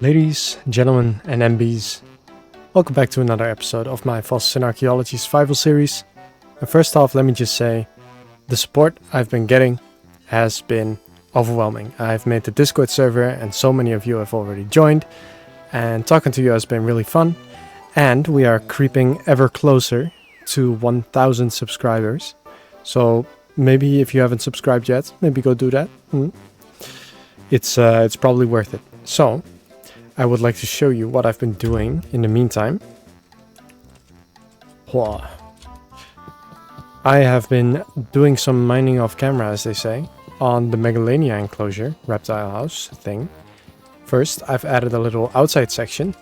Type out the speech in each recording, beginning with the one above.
Ladies, gentlemen, and MBs, welcome back to another episode of my Fossils in Archaeology survival series. And first off, let me just say, the support I've been getting has been overwhelming. I've made the Discord server and so many of you have already joined, and talking to you has been really fun. And we are creeping ever closer to 1,000 subscribers. So maybe if you haven't subscribed yet, maybe go do that. It's probably worth it. So I would like to show you what I've been doing in the meantime. I have been doing some mining off camera, as they say, on the Megalania enclosure, reptile house thing. First, I've added a little outside section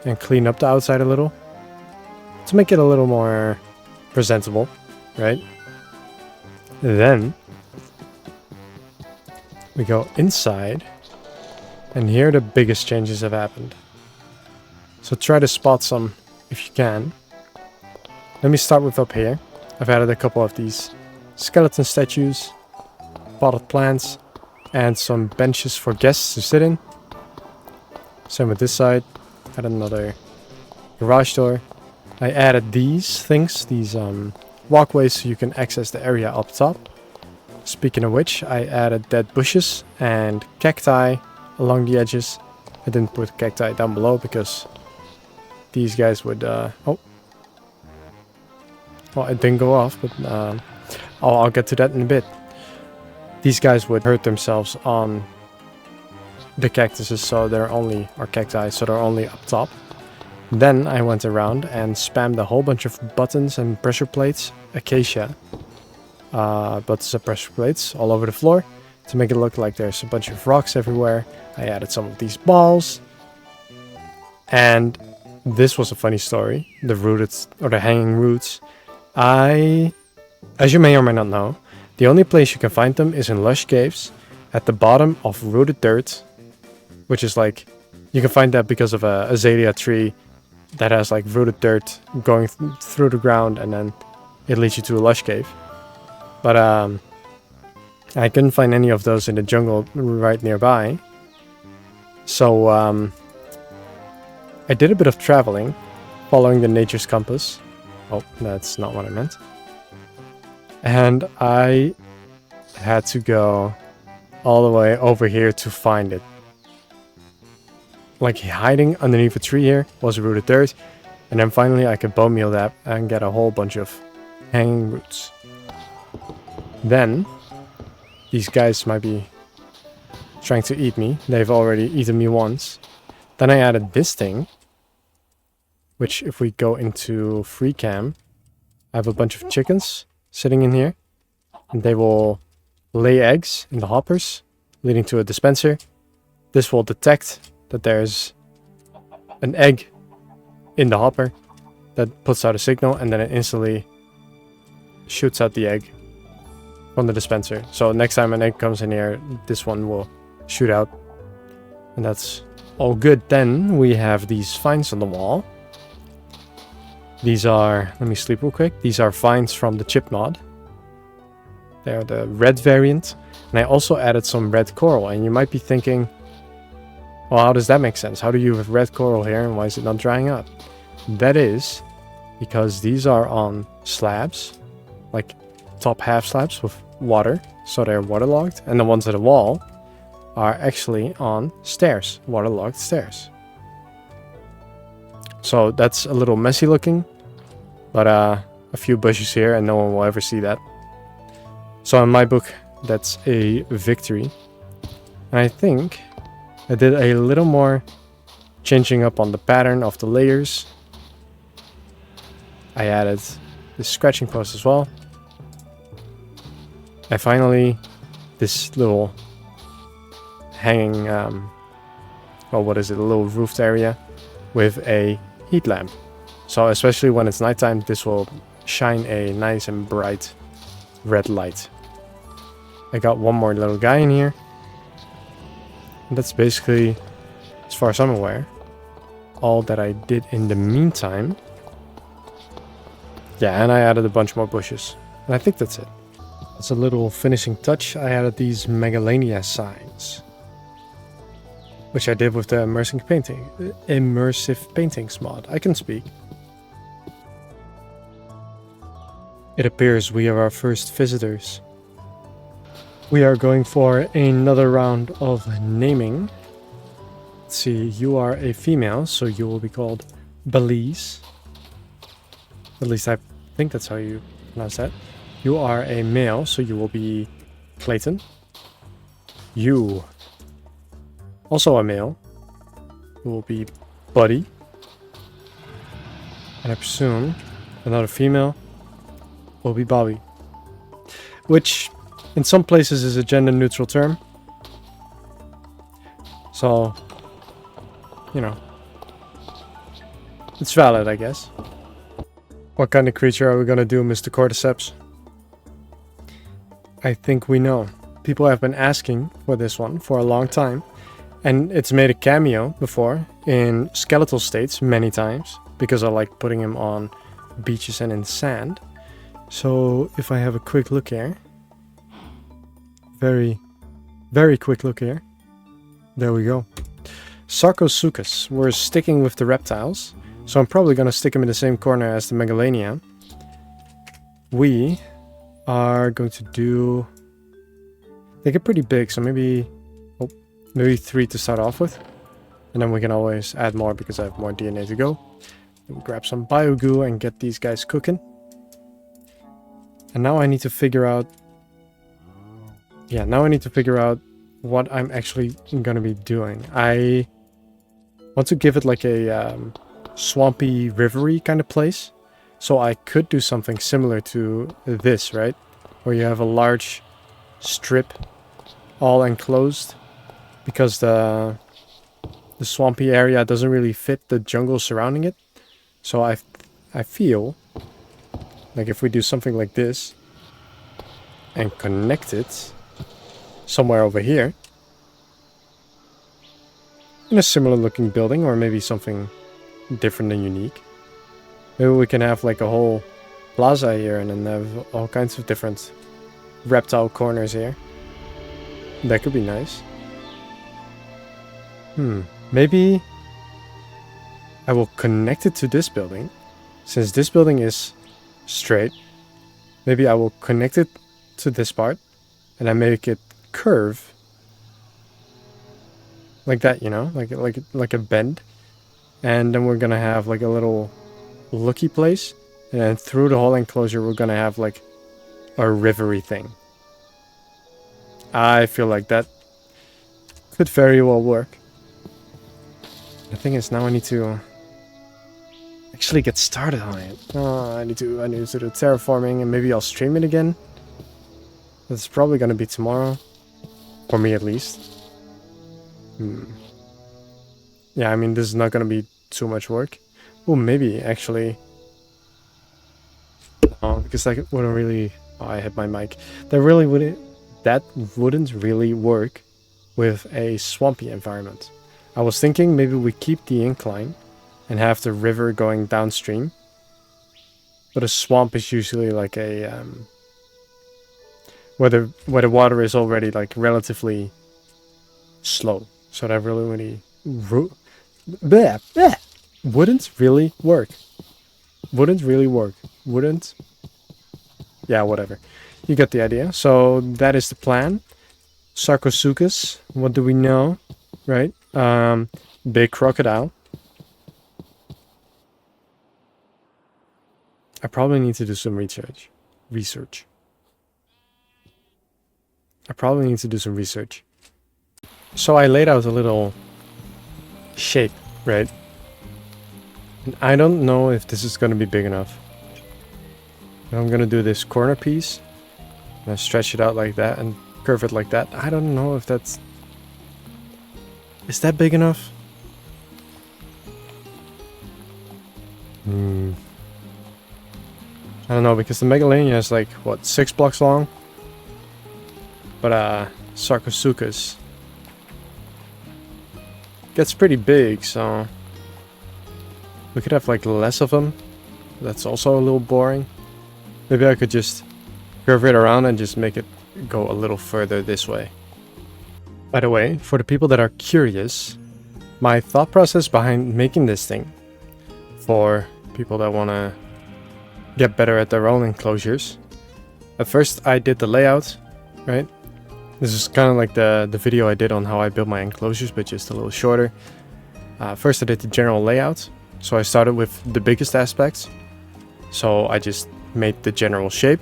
and cleaned up the outside a little to make it a little more presentable, right? Then we go inside. And here the biggest changes have happened. So try to spot some if you can. Let me start with up here. I've added a couple of these skeleton statues, potted plants, and some benches for guests to sit in. Same with this side. Added another garage door. I added these things, these walkways, so you can access the area up top. Speaking of which, I added dead bushes and cacti along the edges. I didn't put cacti down below because these guys would well, it didn't go off, but I'll get to that in a bit. These guys would hurt themselves on the cactuses, so they're only, or cacti, so they're only up top. Then I went around and spammed a whole bunch of buttons and pressure plates, acacia buttons and pressure plates all over the floor, to make it look like there's a bunch of rocks everywhere. I added some of these balls. And this was a funny story. The rooted, or the hanging roots. As you may or may not know, the only place you can find them is in lush caves at the bottom of rooted dirt. Which is like, you can find that because of a azalea tree that has like rooted dirt going through the ground, and then it leads you to a lush cave. But I couldn't find any of those in the jungle right nearby. So I did a bit of traveling, following the nature's compass. Oh, that's not what I meant. And I had to go all the way over here to find it. Like hiding underneath a tree here was rooted dirt. And then finally I could bone meal that and get a whole bunch of hanging roots. Then these guys might be trying to eat me. They've already eaten me once. Then I added this thing, which if we go into Freecam, I have a bunch of chickens sitting in here. And they will lay eggs in the hoppers, leading to a dispenser. This will detect that there's an egg in the hopper that puts out a signal, and then it instantly shoots out the egg from the dispenser. So next time an egg comes in here, this one will shoot out. And that's all good. Then we have these finds on the wall. These are, let me sleep real quick. These are finds from the chip mod. They're the red variant. And I also added some red coral. And you might be thinking, well, how does that make sense? How do you have red coral here and why is it not drying up? That is because these are on slabs, like top half slabs with water, so they're waterlogged, and the ones at the wall are actually on stairs, waterlogged stairs. So that's a little messy looking, but a few bushes here and no one will ever see that. So in my book, that's a victory. And I think I did a little more changing up on the pattern of the layers. I added the scratching post as well. And finally, this little hanging, well, what is it? A little roofed area with a heat lamp. So especially when it's nighttime, this will shine a nice and bright red light. I got one more little guy in here. And that's basically, as far as I'm aware, all that I did in the meantime. Yeah, and I added a bunch more bushes. And I think that's it. As a little finishing touch, I added these Megalania signs. which I did with the immersive paintings mod. I can speak. It appears we are our first visitors. We are going for another round of naming. Let's see, you are a female, so you will be called Belize. At least I think that's how you pronounce that. You are a male, so you will be Clayton. You, also a male, who will be Buddy. And I presume another female will be Bobby. Which, in some places, is a gender-neutral term. So, you know, it's valid, I guess. What kind of creature are we gonna do, Mr. Cordyceps? I think we know. People have been asking for this one for a long time. And it's made a cameo before in skeletal states many times. Because I like putting him on beaches and in sand. So if I have a quick look here. Very, very quick look here. There we go. Sarcosuchus. We're sticking with the reptiles. So I'm probably going to stick him in the same corner as the Megalania. We are going to do... They get pretty big, so maybe 3 to start off with. And then we can always add more because I have more DNA to go. We'll grab some biogoo and get these guys cooking. And now I need to figure out... Yeah, now I need to figure out what I'm actually going to be doing. I want to give it like a swampy, rivery kind of place. So I could do something similar to this, right? Where you have a large strip all enclosed. Because the swampy area doesn't really fit the jungle surrounding it. So I feel like if we do something like this and connect it somewhere over here in a similar looking building, or maybe something different and unique. Maybe we can have like a whole plaza here and then have all kinds of different reptile corners here. That could be nice. Maybe I will connect it to this building. Since this building is straight, maybe I will connect it to this part and I make it curve like that, you know, like a bend. And then we're gonna have like a little looky place, and then through the whole enclosure we're gonna have like a rivery thing. I feel like that could very well work. The thing is, now I need to actually get started on it. I need to do terraforming, and maybe I'll stream it again. That's probably gonna be tomorrow, for me at least. Yeah, I mean, this is not gonna be too much work. Oh, maybe actually. Oh, because that wouldn't really. Oh, I hit my mic. That wouldn't really work with a swampy environment. I was thinking maybe we keep the incline and have the river going downstream. But a swamp is usually like a where the water is already like relatively slow. So that really wouldn't really work. Yeah, whatever. You get the idea. So that is the plan. Sarcosuchus. What do we know? Right? Big crocodile. I probably need to do some research. So I laid out a little shape, right? And I don't know if this is going to be big enough. I'm going to do this corner piece. And I stretch it out like that and curve it like that. I don't know if that's... Is that big enough? I don't know, because the Megalania is like, what, 6 blocks long? But Sarcosuchus gets pretty big, so we could have like less of them. That's also a little boring. Maybe I could just curve it around and just make it go a little further this way. By the way, for the people that are curious, My thought process behind making this thing for people that want to get better at their own enclosures. At first I did the layout, right? This is kind of like the video I did on how I built my enclosures, but just a little shorter. First I did the general layout. So I started with the biggest aspects. So I just made the general shape.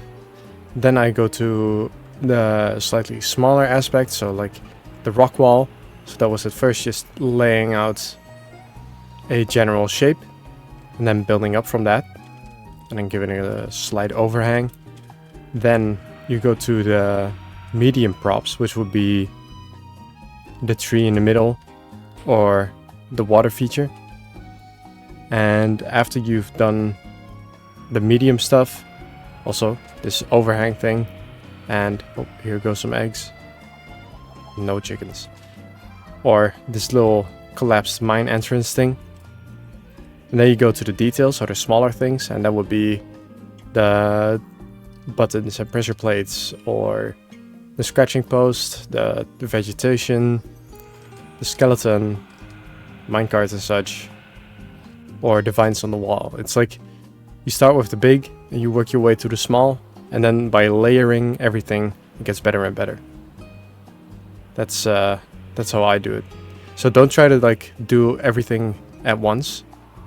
Then I go to the slightly smaller aspects, so like the rock wall. So that was at first just laying out a general shape and then building up from that and then giving it a slight overhang. Then you go to the medium props, which would be the tree in the middle or the water feature. And after you've done the medium stuff, also this overhang thing, and oh, here go some eggs. No chickens. Or this little collapsed mine entrance thing. And then you go to the details, so the smaller things, and that would be the buttons and pressure plates, or the scratching post, the vegetation, the skeleton, minecarts and such, or the vines on the wall. It's like you start with the big and you work your way to the small, and then by layering everything, it gets better and better. That's how I do it. So don't try to like do everything at once.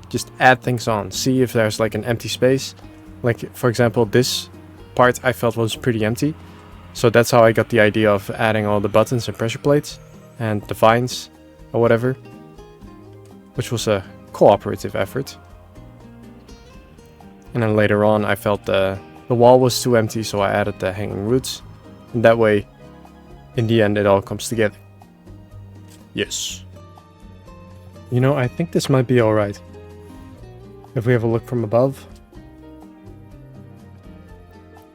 Just add things on. See if there's like an empty space. Like for example, this part I felt was pretty empty. So that's how I got the idea of adding all the buttons and pressure plates and the vines or whatever, which was a cooperative effort. And then later on I felt the wall was too empty, so I added the hanging roots. And that way, in the end, it all comes together. Yes. You know, I think this might be alright. If we have a look from above.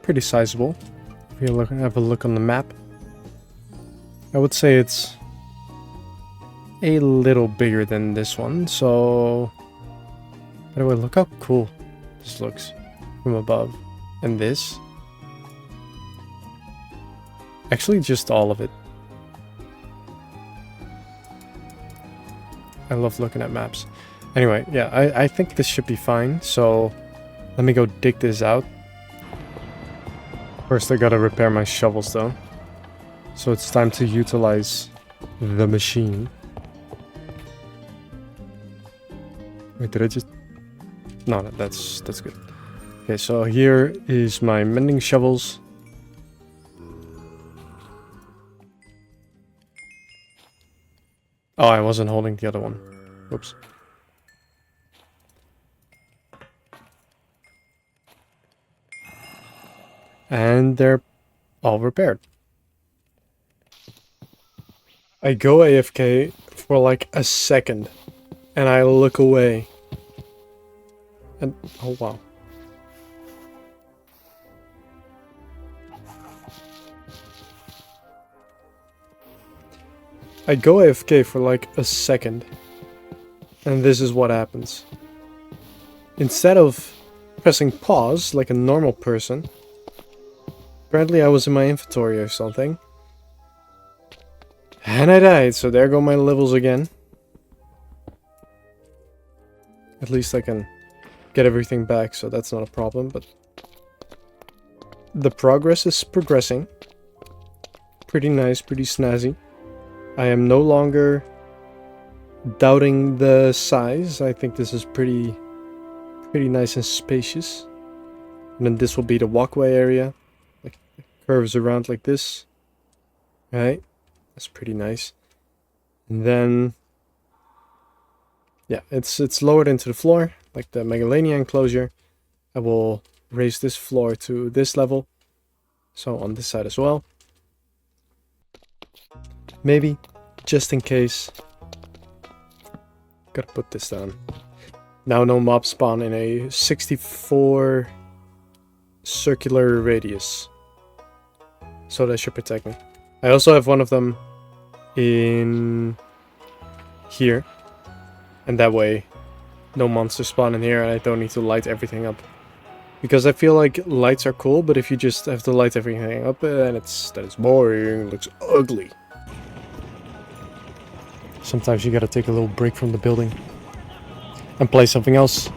Pretty sizable. If we have a look on the map. I would say it's a little bigger than this one, so... By the way, look how cool this looks from above. And this. Actually, just all of it. I love looking at maps. Anyway, yeah, I think this should be fine. So, let me go dig this out. First, I gotta repair my shovels, though. So it's time to utilize the machine. Wait, did I just... No, that's good. Okay, so here is my mending shovels. Oh, I wasn't holding the other one. Whoops. And they're all repaired. I go AFK for like a second. And I look away. And oh wow. I go AFK for like a second. And this is what happens. Instead of pressing pause like a normal person, apparently I was in my inventory or something. And I died, so there go my levels again. At least I can get everything back, so that's not a problem, but... The progress is progressing. Pretty nice, pretty snazzy. I am no longer doubting the size. I think this is pretty nice and spacious. And then this will be the walkway area. Like, it curves around like this. Right? That's pretty nice. And then... Yeah, it's lowered into the floor, like the Megalania enclosure. I will raise this floor to this level. So on this side as well. Maybe, just in case. Gotta put this down. Now no mob spawn in a 64 circular radius. So that should protect me. I also have one of them in here. And that way, no monsters spawn in here and I don't need to light everything up. Because I feel like lights are cool, but if you just have to light everything up, then it's boring, it looks ugly. Sometimes you gotta take a little break from the building and play something else.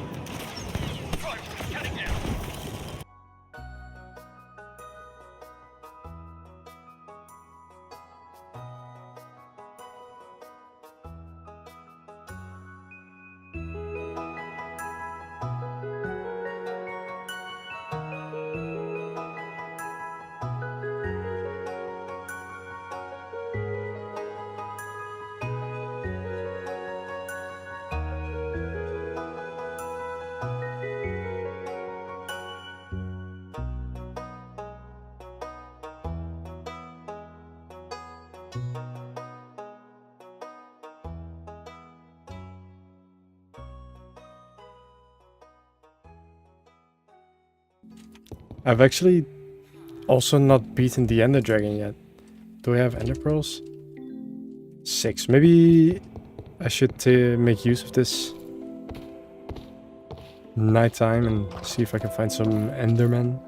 I've actually also not beaten the Ender Dragon yet. Do we have Ender Pearls? 6. Maybe I should make use of this nighttime and see if I can find some Endermen.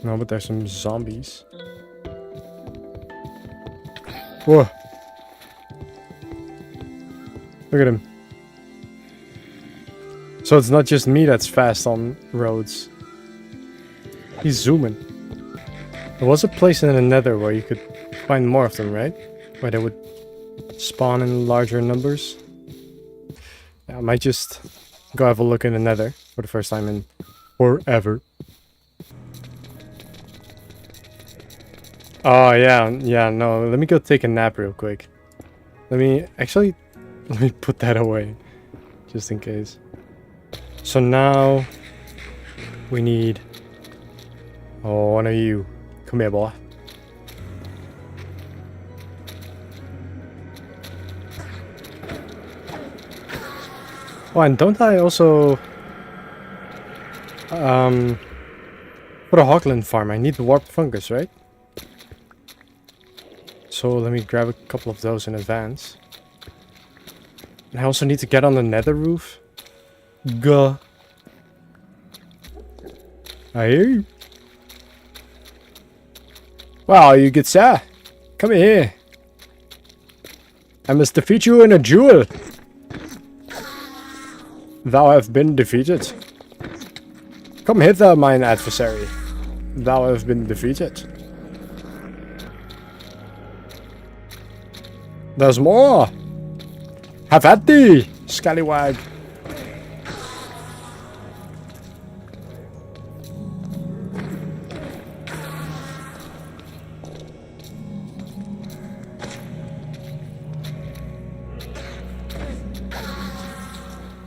No, but there's some zombies. Whoa! Look at him. So it's not just me that's fast on roads. He's zooming. There was a place in the Nether where you could find more of them, right? Where they would spawn in larger numbers. Yeah, I might just go have a look in the Nether for the first time in forever. Oh yeah, no, let me go take a nap real quick. Let me put that away, just in case. So now we need, one of you. Come here, boy. Oh, and don't I also for the Hogland farm I need the warped fungus, right? So let me grab a couple of those in advance. And I also need to get on the Nether roof. Gah. I hear you. Wow, you good sir. Come here. I must defeat you in a duel. Thou have been defeated. Come hither, mine adversary. Thou have been defeated. There's more. Have at thee, scallywag.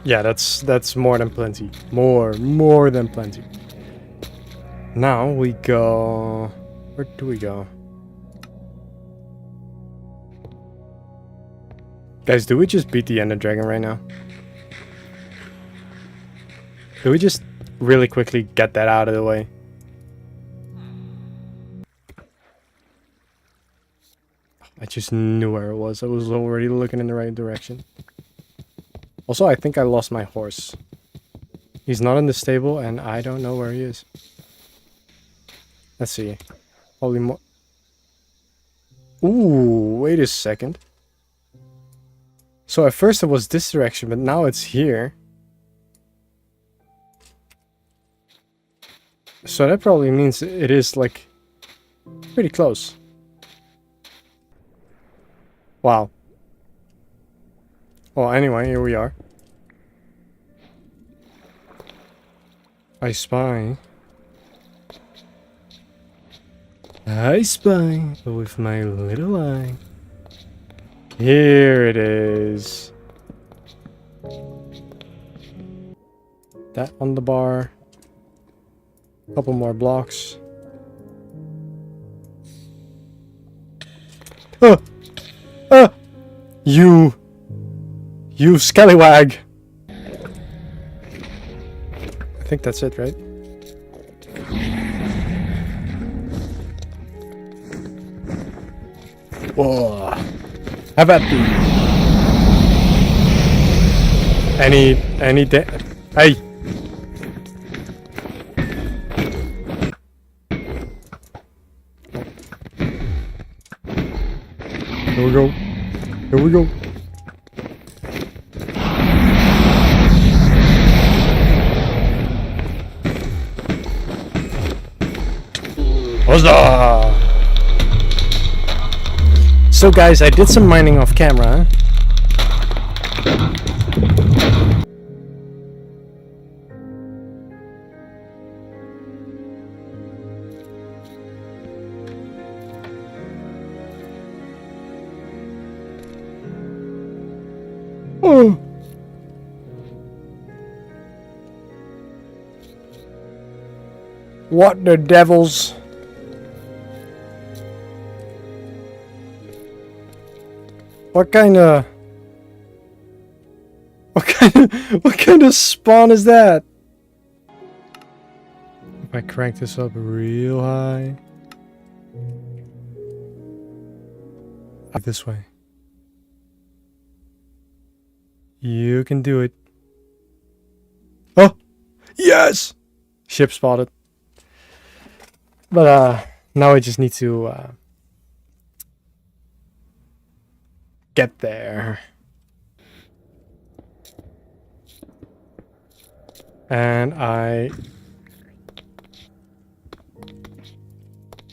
Yeah, that's more than plenty. More than plenty. Now we go... Where do we go? Guys, do we just beat the Ender Dragon right now? Do we just really quickly get that out of the way? I just knew where it was. I was already looking in the right direction. Also, I think I lost my horse. He's not in the stable, and I don't know where he is. Let's see. Holy mo... Ooh, wait a second. So at first it was this direction, but now it's here. So that probably means it is, like, pretty close. Wow. Well, anyway, here we are. I spy with my little eye. Here it is. That on the bar. Couple more blocks. You scallywag! I think that's it, right? Whoa! Have at thee! Hey! Here we go. Here we go. Huzzah! So guys, I did some mining off camera. Oh. What the devils? What kind of spawn is that? If I crank this up real high. This way. You can do it. Oh! Yes! Ship spotted. But now I just need to get there. And I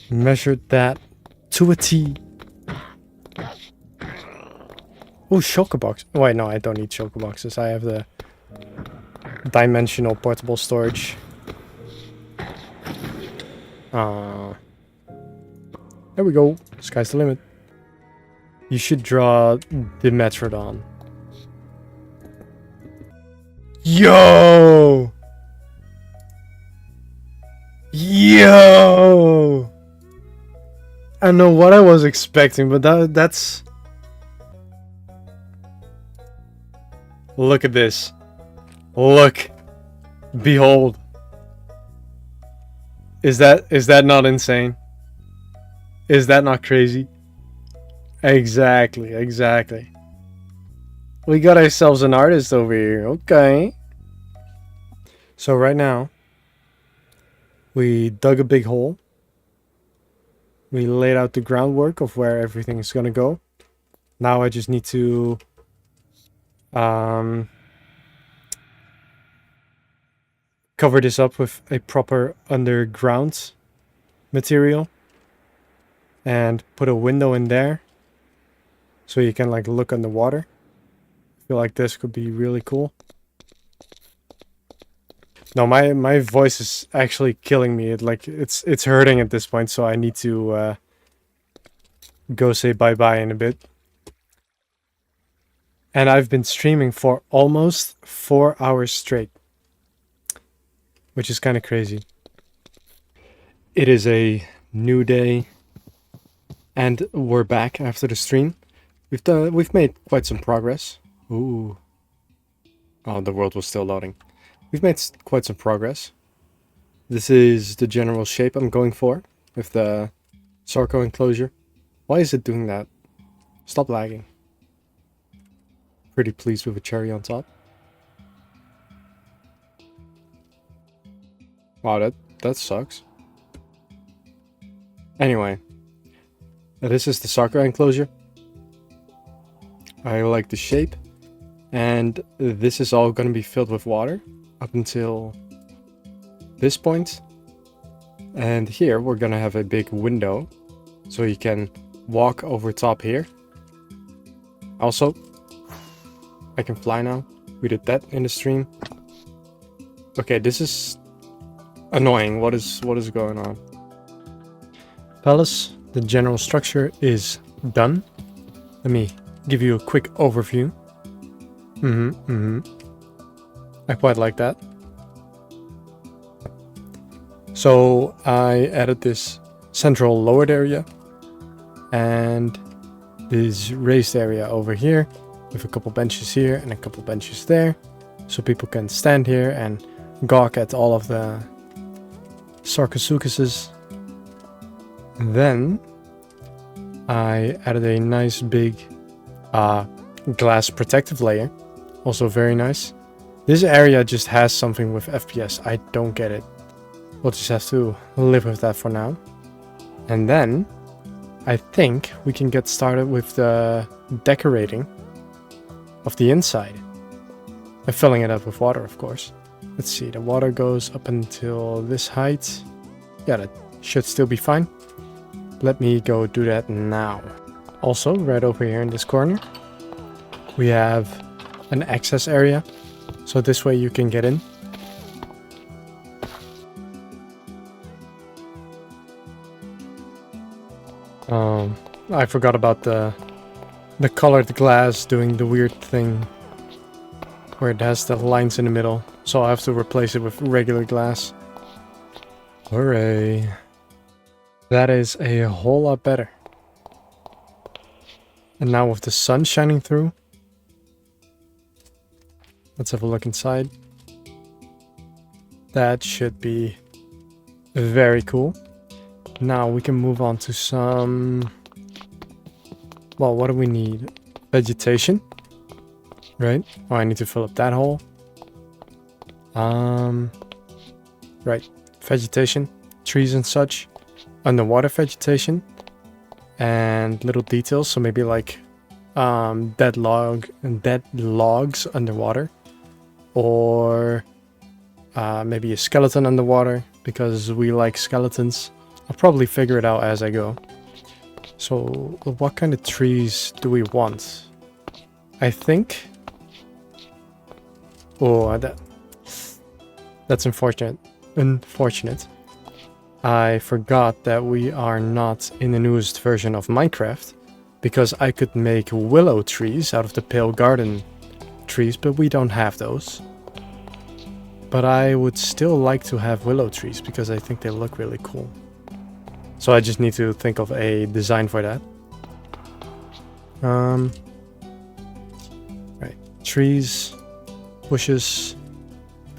measured that to a T. Oh, shulker box. Wait, no, I don't need shulker boxes. I have the dimensional portable storage. There we go. Sky's the limit. You should draw the Metrodon. Yo! Yo! I don't know what I was expecting, but that's... Look at this. Look. Behold. Is that not insane? Is that not crazy? Exactly. We got ourselves an artist over here. Okay. So right now, we dug a big hole. We laid out the groundwork of where everything is gonna go. Now I just need to cover this up with a proper underground material and put a window in there so you can like look underwater. I feel like this could be really cool. No, my voice is actually killing me. It's hurting at this point, so I need to go say bye-bye in a bit. And I've been streaming for almost 4 hours straight, which is kind of crazy. It is a new day, and we're back after the stream. We've made quite some progress. Ooh. Oh, the world was still loading. We've made quite some progress. This is the general shape I'm going for with the Sarco enclosure. Why is it doing that? Stop lagging. Pretty pleased with a cherry on top. Wow, that sucks. Anyway, this is the Sarco enclosure. I like the shape, and this is all going to be filled with water up until this point. And here we're going to have a big window so you can walk over top here. Also, I can fly now. We did that in the stream. Okay, this is annoying. What is going on? Palace, the general structure is done. Let me give you a quick overview. I quite like that. So I added this central lowered area and this raised area over here with a couple benches here and a couple benches there, so people can stand here and gawk at all of the Sarcosuchuses. Then I added a nice big glass protective layer, also very nice. This area just has something with FPS. I don't get it. We'll just have to live with that for now. And then I think we can get started with the decorating of the inside. And filling it up with water, of course. Let's see, the water goes up until this height. Yeah, that should still be fine. Let me go do that now. Also, right over here in this corner, we have an access area. So this way you can get in. I forgot about the colored glass doing the weird thing where it has the lines in the middle, so I have to replace it with regular glass. Hooray. That is a whole lot better. And now with the sun shining through, let's have a look inside. That should be very cool. Now we can move on to some... Well, what do we need? Vegetation. Right? Oh, I need to fill up that hole. Right. Vegetation. Trees and such. Underwater vegetation. And little details. So maybe like dead logs underwater. Or maybe a skeleton underwater. Because we like skeletons. I'll probably figure it out as I go. So, what kind of trees do we want? I think... Oh, that's unfortunate. I forgot that we are not in the newest version of Minecraft. Because I could make willow trees out of the pale garden trees, but we don't have those. But I would still like to have willow trees, because I think they look really cool. So I just need to think of a design for that. Right, trees, bushes.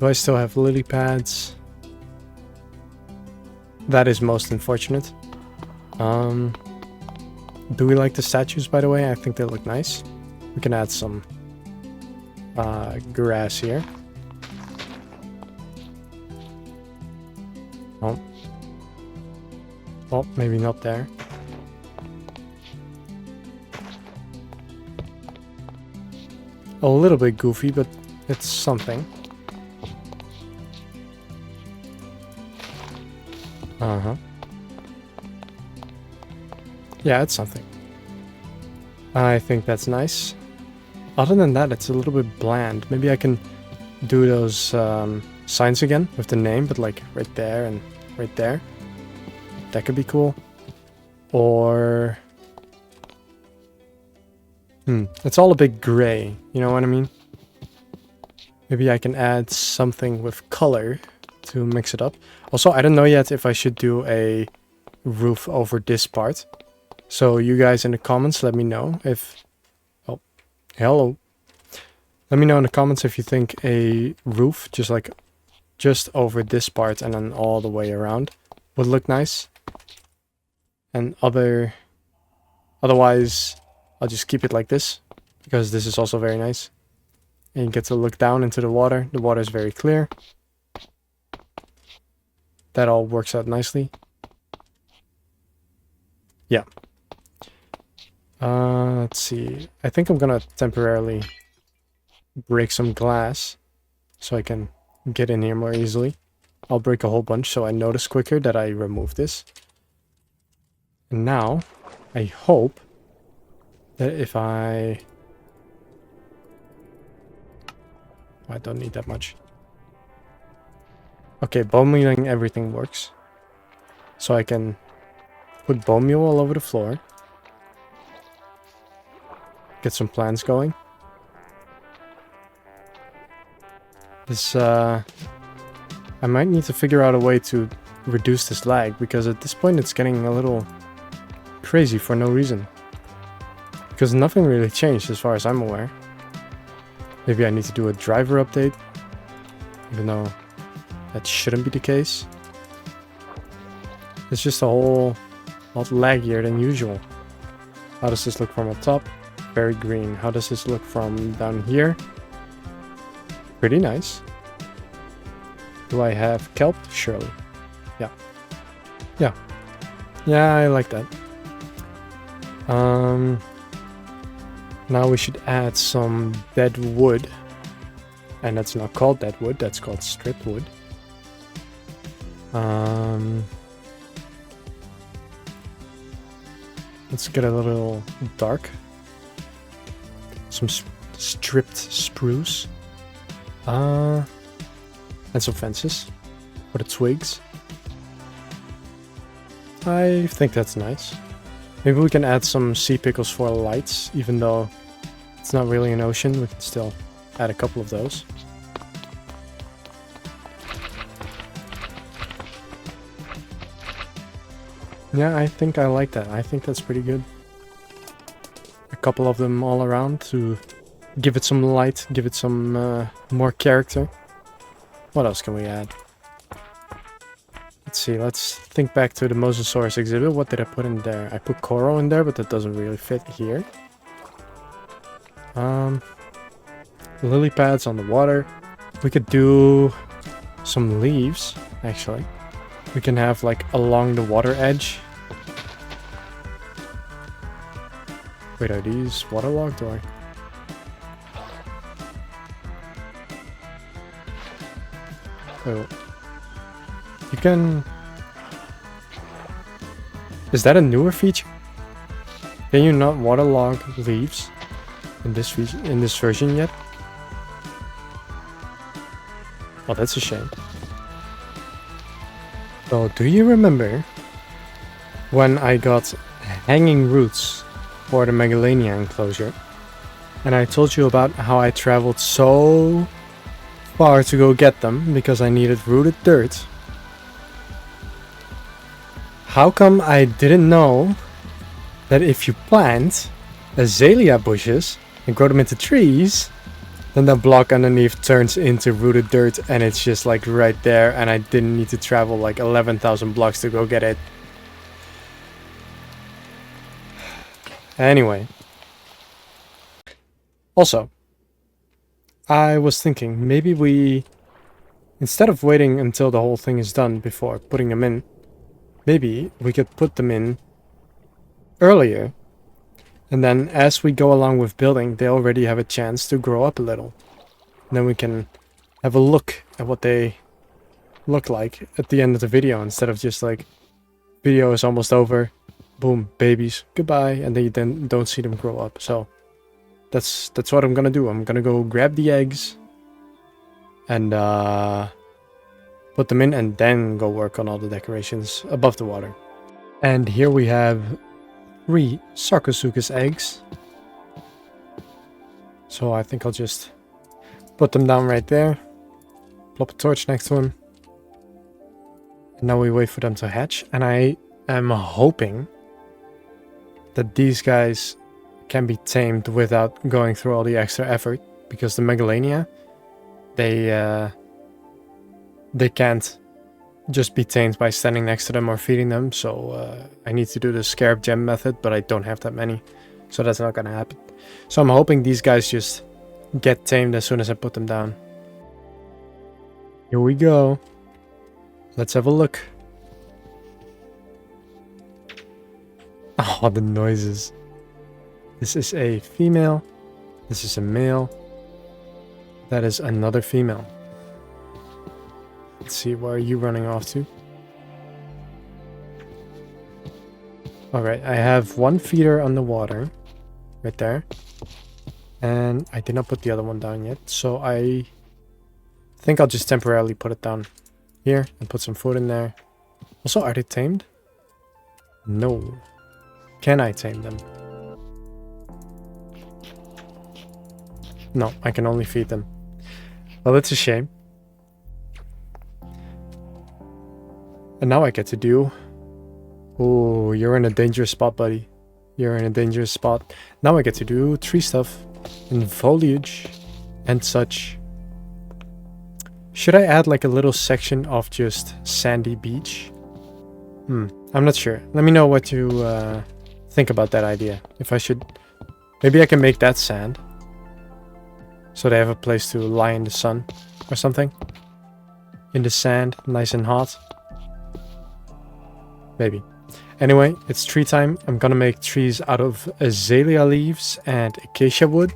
Do I still have lily pads? That is most unfortunate. Do we like the statues, by the way? I think they look nice. We can add some grass here. Oh. Well, maybe not there. A little bit goofy, but it's something. Uh-huh. Yeah, it's something. I think that's nice. Other than that, it's a little bit bland. Maybe I can do those signs again with the name, but like right there and right there. That could be cool. Or... it's all a bit gray, you know what I mean? Maybe I can add something with color to mix it up. Also, I don't know yet if I should do a roof over this part. So you guys in the comments, let me know if... Oh, hello. Let me know in the comments if you think a roof, just over this part and then all the way around, would look nice. And otherwise, I'll just keep it like this, because this is also very nice. And you get to look down into the water. The water is very clear. That all works out nicely. Yeah. Let's see. I think I'm gonna temporarily break some glass so I can get in here more easily. I'll break a whole bunch so I notice quicker that I removed this. And now, I hope that if I don't need that much. Okay, bone mealing everything works. So I can put bone meal all over the floor. Get some plants going. This, I might need to figure out a way to reduce this lag, because at this point it's getting a little crazy for no reason. Because nothing really changed as far as I'm aware. Maybe I need to do a driver update, even though that shouldn't be the case. It's just a whole lot laggier than usual. How does this look from up top? Very green. How does this look from down here? Pretty nice. Do I have kelp? Surely. Yeah. Yeah. Yeah, I like that. Now we should add some dead wood. And that's not called dead wood, that's called strip wood. Let's get a little dark. Some stripped spruce. And some fences for the twigs. I think that's nice. Maybe we can add some sea pickles for lights, even though it's not really an ocean, we can still add a couple of those. Yeah, I think I like that. I think that's pretty good. A couple of them all around to give it some light, give it some more character. What else can we add? Let's see, let's think back to the Mosasaurus exhibit. What did I put in there? I put coral in there, but that doesn't really fit here. Lily pads on the water. We could do some leaves, actually. We can have like along the water edge. Wait, are these waterlogged or? Oh. You can... Is that a newer feature? Can you not waterlog leaves in this version yet? Oh, that's a shame. So, do you remember when I got hanging roots for the Megalania enclosure? And I told you about how I traveled so far to go get them because I needed rooted dirt. How come I didn't know that if you plant azalea bushes and grow them into trees, then the block underneath turns into rooted dirt and it's just like right there, and I didn't need to travel like 11,000 blocks to go get it. Anyway. Also, I was thinking maybe we, instead of waiting until the whole thing is done before putting them in, maybe we could put them in earlier. And then as we go along with building, they already have a chance to grow up a little. And then we can have a look at what they look like at the end of the video, instead of just like, video is almost over, boom, babies, goodbye, and then you then don't see them grow up. So that's what I'm gonna do. I'm gonna go grab the eggs and put them in, and then go work on all the decorations above the water. And here we have 3 Sarcosuchus eggs. So I think I'll just put them down right there. Plop a torch next to them. And now we wait for them to hatch. And I am hoping that these guys can be tamed without going through all the extra effort. Because the Megalania, they can't just be tamed by standing next to them or feeding them. So I need to do the scarab gem method, but I don't have that many. So that's not gonna happen. So I'm hoping these guys just get tamed as soon as I put them down. Here we go. Let's have a look. Oh, the noises. This is a female. This is a male. That is another female. Let's see, where are you running off to? Alright, I have 1 feeder on the water. Right there. And I did not put the other one down yet. So I think I'll just temporarily put it down here and put some food in there. Also, are they tamed? No. Can I tame them? No, I can only feed them. Well, that's a shame. And now I get to do... Oh, you're in a dangerous spot, buddy. You're in a dangerous spot. Now I get to do tree stuff and foliage and such. Should I add like a little section of just sandy beach? I'm not sure. Let me know what you think about that idea. If I should... Maybe I can make that sand. So they have a place to lie in the sun or something. In the sand, nice and hot. Maybe. Anyway, it's tree time. I'm gonna make trees out of azalea leaves and acacia wood.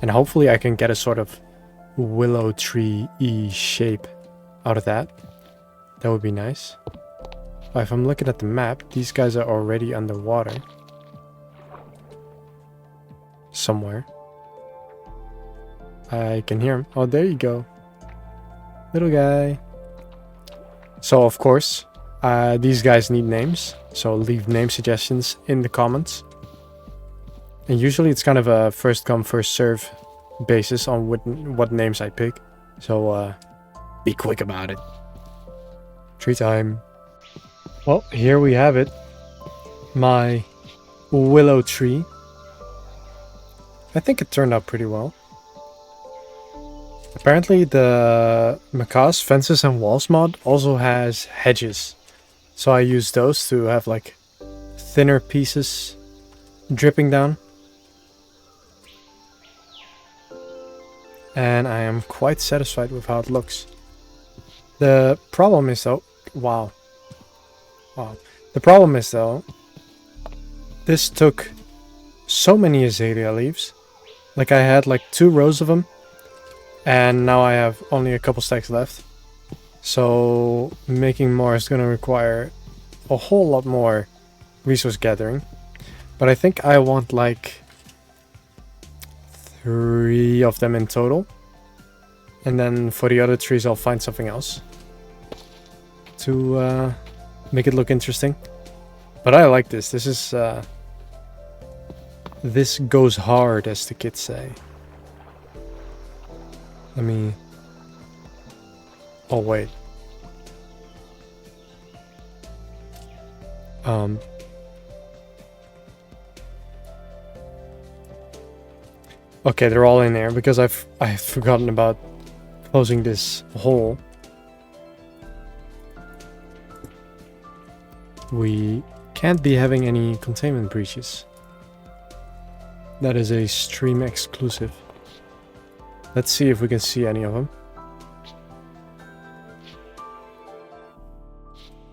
And hopefully I can get a sort of willow tree-y shape out of that. That would be nice. If I'm looking at the map, these guys are already underwater. Somewhere. I can hear him. Oh, there you go. Little guy. So, of course, these guys need names. So leave name suggestions in the comments. And usually it's kind of a first come, first serve basis on what names I pick. So be quick about it. Tree time. Well, here we have it. My willow tree. I think it turned out pretty well. Apparently the Macaw's Fences and Walls mod also has hedges. So I use those to have like thinner pieces dripping down. And I am quite satisfied with how it looks. The problem is though... Wow. The problem is though... This took so many azalea leaves. Like I had like 2 rows of them. And now I have only a couple stacks left. So making more is going to require a whole lot more resource gathering. But I think I want like 3 of them in total. And then for the other trees I'll find something else to make it look interesting. But I like this. This is this goes hard, as the kids say. Let me... Oh, wait. Okay, they're all in there because I've forgotten about closing this hole. We can't be having any containment breaches. That is a stream exclusive. Let's see if we can see any of them.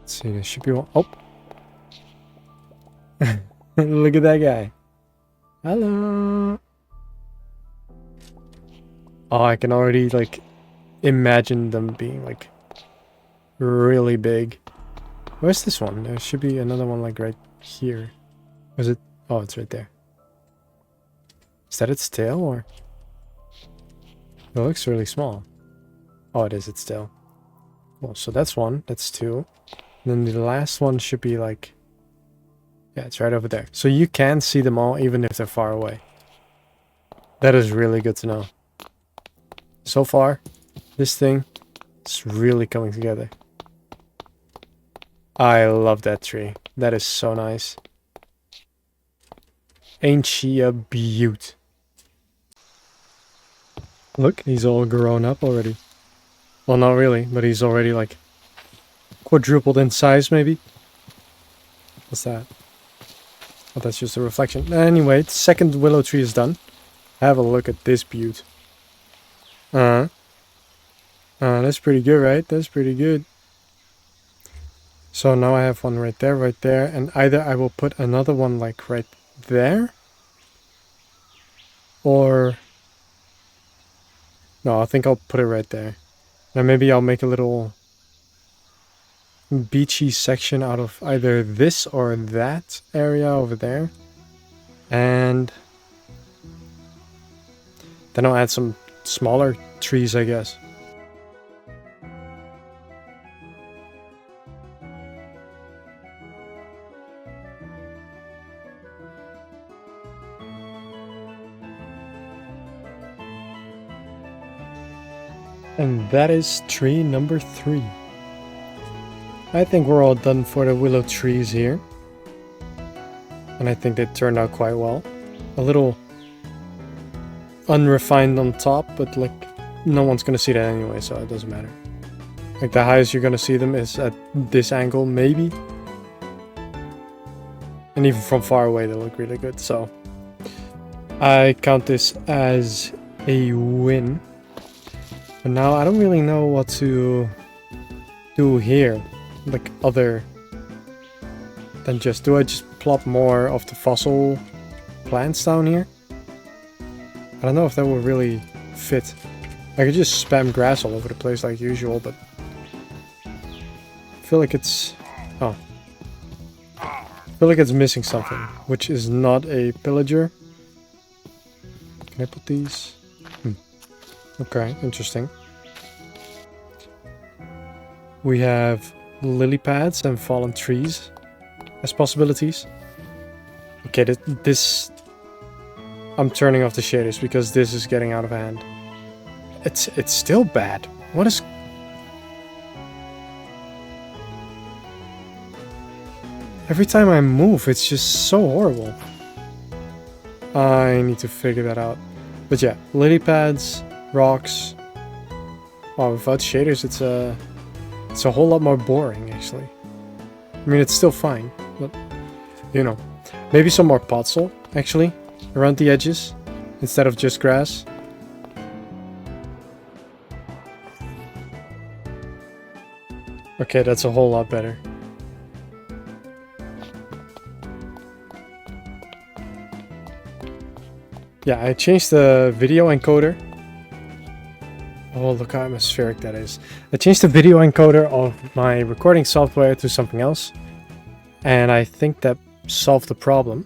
Let's see, there should be one. Oh! Look at that guy. Hello! Oh, I can already, like, imagine them being, like, really big. Where's this one? There should be another one, like, right here. Was it? Oh, it's right there. Is that its tail, or...? It looks really small. Oh, it is its tail. Well, so that's 1. That's 2. And then the last one should be, like... Yeah, it's right over there. So you can see them all, even if they're far away. That is really good to know. So far, this thing is really coming together. I love that tree. That is so nice. Ain't she a beaut? Look, he's all grown up already. Well, not really, but he's already like quadrupled in size, maybe. What's that? Oh, that's just a reflection. Anyway, the second willow tree is done. Have a look at this beaut. That's pretty good, right? That's pretty good. So now I have one right there, and either I will put another one like right there, or no, I think I'll put it right there. And maybe I'll make a little beachy section out of either this or that area over there, and then I'll add some smaller trees, I guess. And that is tree number 3. I think we're all done for the willow trees here. And I think they turned out quite well. A little unrefined on top, but like no one's gonna see that anyway, so it doesn't matter. Like the highest you're gonna see them is at this angle, maybe. And even from far away they look really good, so I count this as a win. But now I don't really know what to do here, like other than just... Do I just plop more of the fossil plants down here? I don't know if that will really fit. I could just spam grass all over the place like usual, but... I feel like it's... Oh. I feel like it's missing something, which is not a pillager. Can I put these? Okay, interesting. We have lily pads and fallen trees as possibilities. Okay, this... I'm turning off the shaders because this is getting out of hand. It's still bad. What is... Every time I move, it's just so horrible. I need to figure that out. But yeah, lily pads, rocks. Wow, without shaders, it's a whole lot more boring, actually. I mean, it's still fine, but you know, maybe some more podzol, actually, around the edges instead of just grass. Okay, that's a whole lot better. Yeah, I changed the video encoder. Oh, look how atmospheric that is. I changed the video encoder of my recording software to something else. And I think that solved the problem.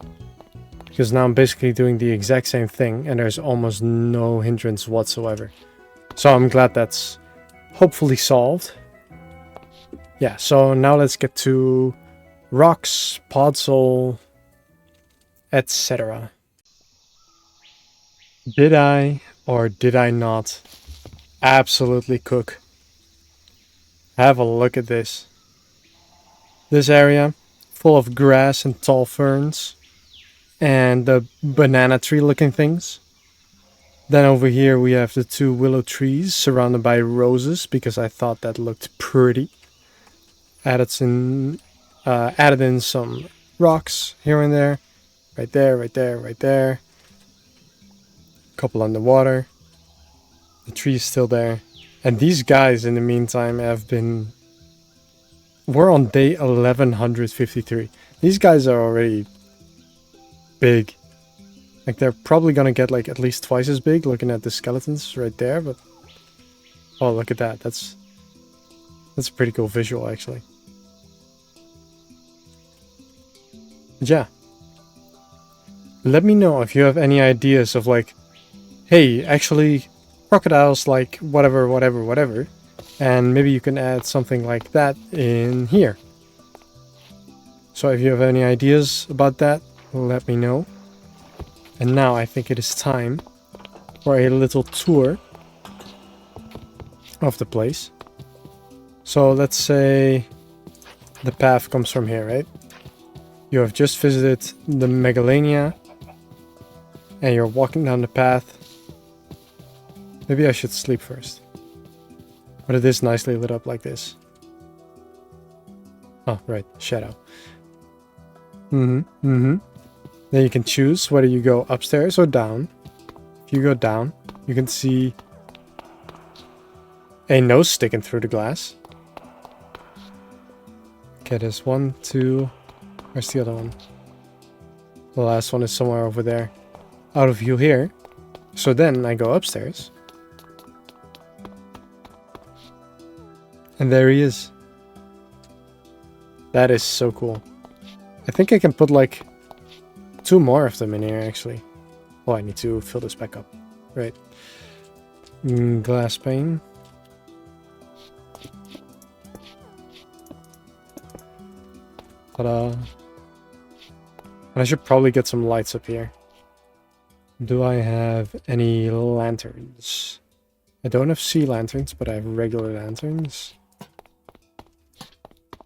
Because now I'm basically doing the exact same thing and there's almost no hindrance whatsoever. So I'm glad that's hopefully solved. Yeah, so now let's get to rocks, podzol, etc. Did I or did I not absolutely cook? Have a look at this. This area full of grass and tall ferns and the banana tree looking things. Then over here we have the two willow trees surrounded by roses because I thought that looked pretty. Added in some rocks here and there. Right there, right there, right there. Couple underwater. The tree is still there. And these guys in the meantime have been... We're on day 1153. These guys are already big. Like they're probably gonna get like at least twice as big looking at the skeletons right there, but... Oh, look at that. That's a pretty cool visual actually. But yeah. Let me know if you have any ideas of like, hey, actually crocodiles like whatever, whatever, whatever. And maybe you can add something like that in here. So if you have any ideas about that, let me know. And now I think it is time for a little tour of the place. So let's say the path comes from here, right? You have just visited the Megalania and you're walking down the path. Maybe I should sleep first. But it is nicely lit up like this. Oh, right, shadow. Then you can choose whether you go upstairs or down. If you go down, you can see a nose sticking through the glass. Okay, there's 1, 2... Where's the other one? The last one is somewhere over there. Out of view here. So then I go upstairs. And there he is. That is so cool. I think I can put like 2 more of them in here actually. Oh, I need to fill this back up. Right. Glass pane. Ta-da. And I should probably get some lights up here. Do I have any lanterns? I don't have sea lanterns, but I have regular lanterns.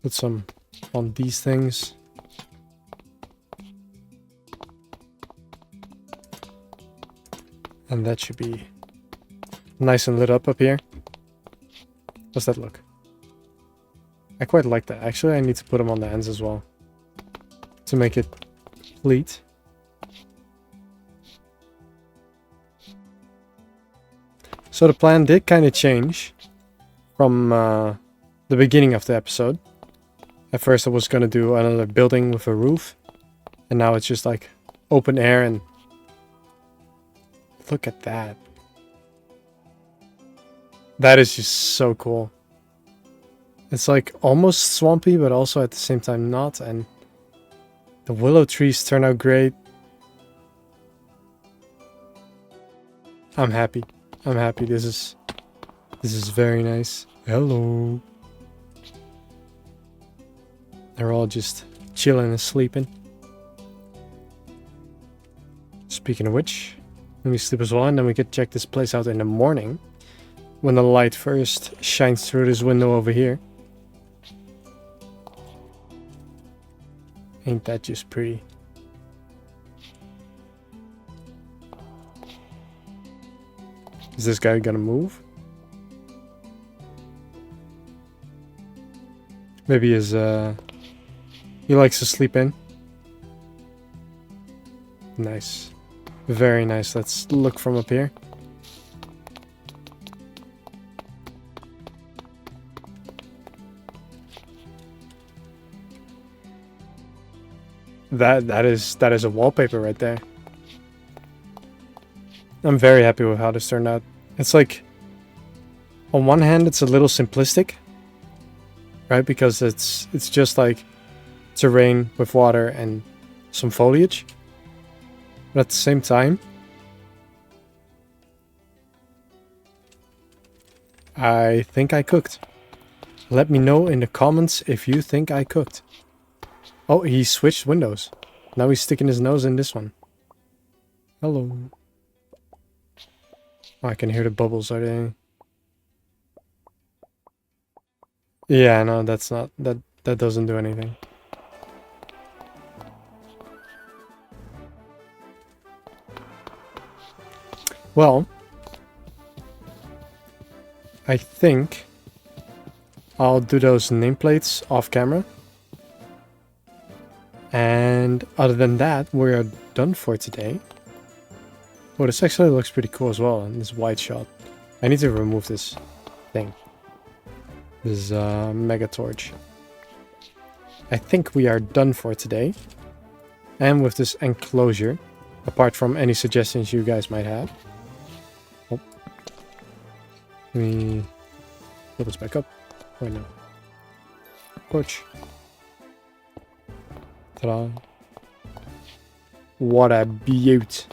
Put some on these things. And that should be nice and lit up here. Does that look? I quite like that. Actually, I need to put them on the ends as well. To make it complete. So the plan did kind of change from the beginning of the episode. At first I was gonna do another building with a roof. And now it's just like open air and... Look at that. That is just so cool. It's like almost swampy, but also at the same time not. And the willow trees turn out great. I'm happy. I'm happy. This is very nice. Hello. They're all just chilling and sleeping. Speaking of which, let me sleep as well, and then we could check this place out in the morning when the light first shines through this window over here. Ain't that just pretty? Is this guy gonna move? Maybe he likes to sleep in. Nice. Very nice. Let's look from up here. That is a wallpaper right there. I'm very happy with how this turned out. It's like, on one hand, it's a little simplistic, right? Because it's just like terrain with water and some foliage. But at the same time, I think I cooked. Let me know in the comments if you think I cooked. Oh, he switched windows. Now he's sticking his nose in this one. Hello. Oh, I can hear the bubbles, are they? Yeah, no, that's not... That doesn't do anything. Well, I think I'll do those nameplates off camera. And other than that, we are done for today. Oh, this actually looks pretty cool as well, and this wide shot. I need to remove this thing. This mega torch. I think we are done for today. And with this enclosure, apart from any suggestions you guys might have. Oh. Let me pull this back up. Right now. Torch. Ta-da. What a beaut.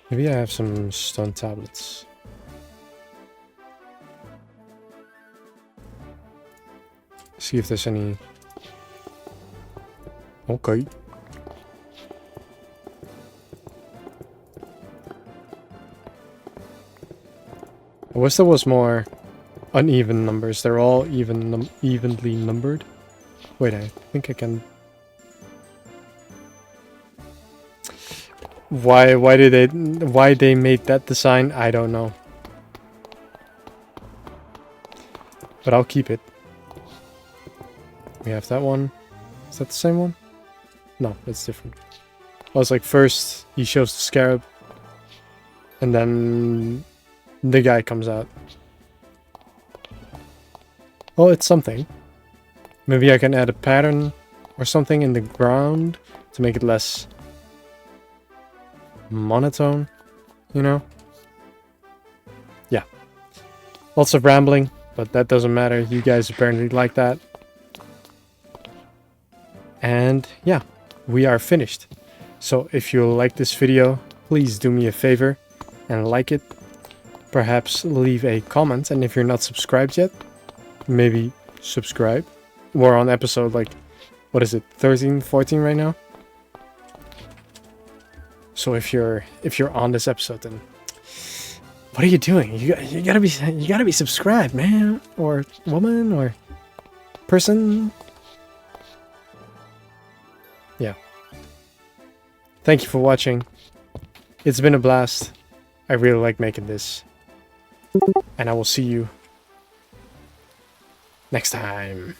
Maybe I have some stone tablets. See if there's any... Okay. I wish there was more uneven numbers. They're all evenly numbered. Wait, I think I can... Why they made that design, I don't know. But I'll keep it. We have that one. Is that the same one? No, that's different. I was like, first he shows the scarab, and then the guy comes out. Oh, it's something. Maybe I can add a pattern or something in the ground to make it less monotone, you know? Yeah. Lots of rambling, but that doesn't matter. You guys apparently like that. And yeah, we are finished. So if you like this video, please do me a favor and like it. Perhaps leave a comment, and if you're not subscribed yet, maybe subscribe. We're on episode like, what is it, 13, 14 right now? So if you're on this episode, then what are you doing? You gotta be subscribed, man, or woman, or person. Yeah. Thank you for watching. It's been a blast. I really like making this. And I will see you next time.